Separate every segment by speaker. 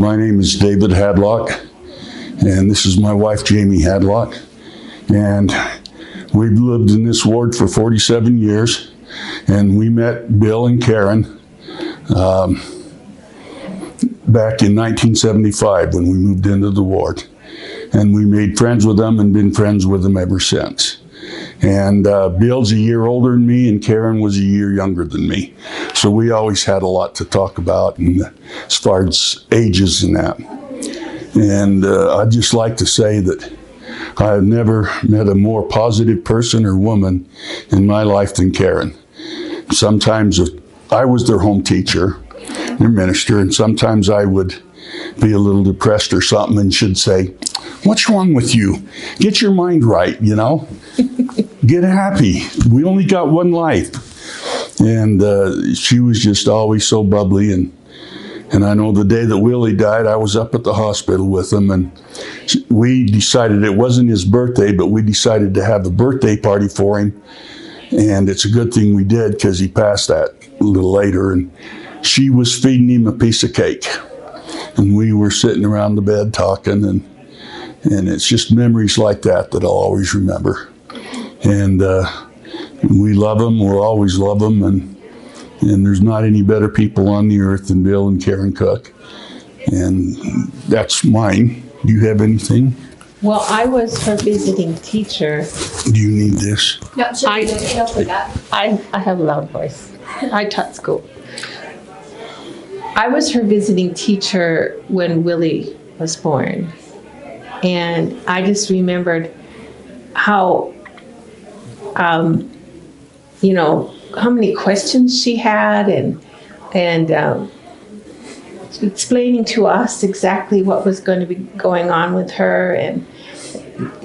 Speaker 1: My name is David Hadlock, and this is my wife, Jamie Hadlock. And we've lived in this ward for 47 years, and we met Bill and Karen back in 1975 when we moved into the ward. And we made friends with them and been friends with them ever since. And Bill's a year older than me, and Karen was a year younger than me. So we always had a lot to talk about, and as far as ages and that. And I'd just like to say that I've never met a more positive person or woman in my life than Karen. Sometimes I was their home teacher, their minister, and sometimes I would be a little depressed or something and should say, "What's wrong with you? Get your mind right, you know? Get happy. We only got one life." And she was just always so bubbly. And I know the day that Willie died, I was up at the hospital with him, and we decided it wasn't his birthday, but we decided to have a birthday party for him. And it's a good thing we did, because he passed that a little later. And she was feeding him a piece of cake. And we were sitting around the bed talking, and it's just memories like that I'll always remember. And we love them. We'll always love them. And there's not any better people on the earth than Bill and Karen Cook. And that's mine. Do you have anything?
Speaker 2: Well, I was her visiting teacher.
Speaker 1: Do you need this?
Speaker 3: No,
Speaker 2: I have a loud voice. I taught school. I was her visiting teacher when Willie was born. And I just remembered how, how many questions she had and explaining to us exactly what was going to be going on with her. And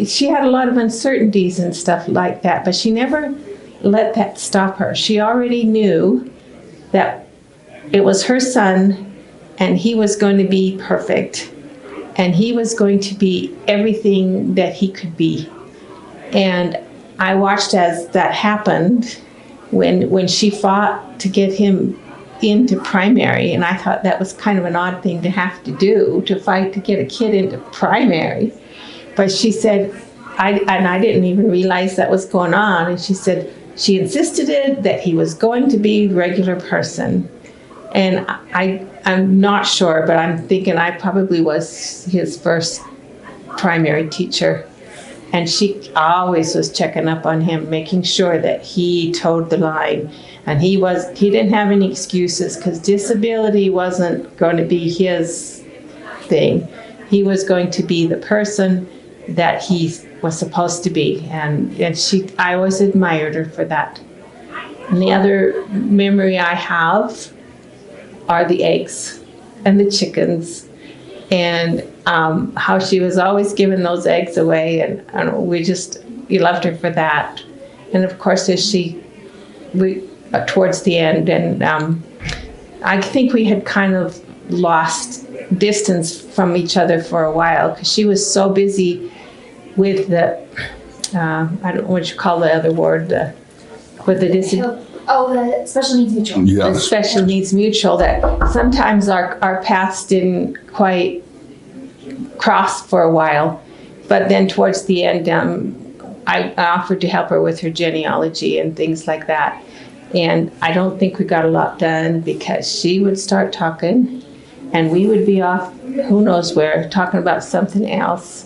Speaker 2: she had a lot of uncertainties and stuff like that, but she never let that stop her. She already knew that it was her son, and he was going to be perfect, and he was going to be everything that he could be. And I watched as that happened when she fought to get him into primary, and I thought that was kind of an odd thing to have to do, to fight to get a kid into primary. But she said, I didn't even realize that was going on, and she said she insisted that he was going to be a regular person. And I'm not sure, but I'm thinking I probably was his first primary teacher. And she always was checking up on him, making sure that he towed the line. And he didn't have any excuses, because disability wasn't going to be his thing. He was going to be the person that he was supposed to be. And I always admired her for that. And the other memory I have are the eggs and the chickens, and how she was always giving those eggs away, and we loved her for that. And of course, towards the end, and I think we had kind of lost distance from each other for a while, because she was so busy with the I don't know what you call the other word, with the disability.
Speaker 3: Oh, the special needs mutual.
Speaker 1: Yeah.
Speaker 2: The special needs mutual, that sometimes our paths didn't quite cross for a while. But then towards the end, I offered to help her with her genealogy and things like that. And I don't think we got a lot done, because she would start talking and we would be off who knows where, talking about something else.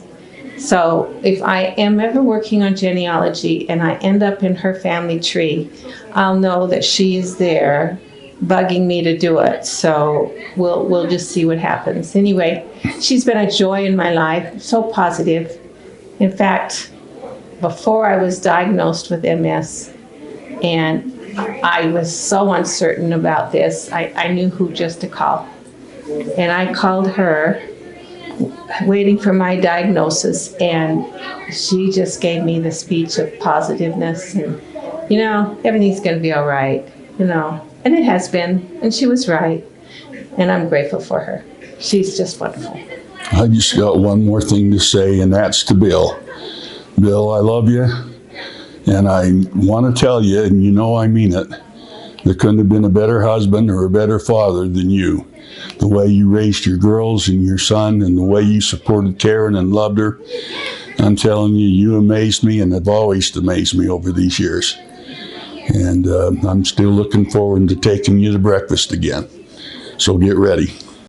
Speaker 2: So if I am ever working on genealogy and I end up in her family tree, I'll know that she is there bugging me to do it. So we'll just see what happens. Anyway, she's been a joy in my life, so positive. In fact, before I was diagnosed with MS, and I was so uncertain about this, I knew who just to call. And I called her, waiting for my diagnosis, and she just gave me the speech of positiveness, and everything's going to be all right, and it has been, and she was right, and I'm grateful for her. She's just wonderful.
Speaker 1: I just got one more thing to say, and that's to Bill. Bill, I love you, and I want to tell you, and I mean it, there couldn't have been a better husband or a better father than you. the way you raised your girls and your son and the way you supported Karen and loved her. I'm telling you, you amazed me and have always amazed me over these years. And I'm still looking forward to taking you to breakfast again. So get ready.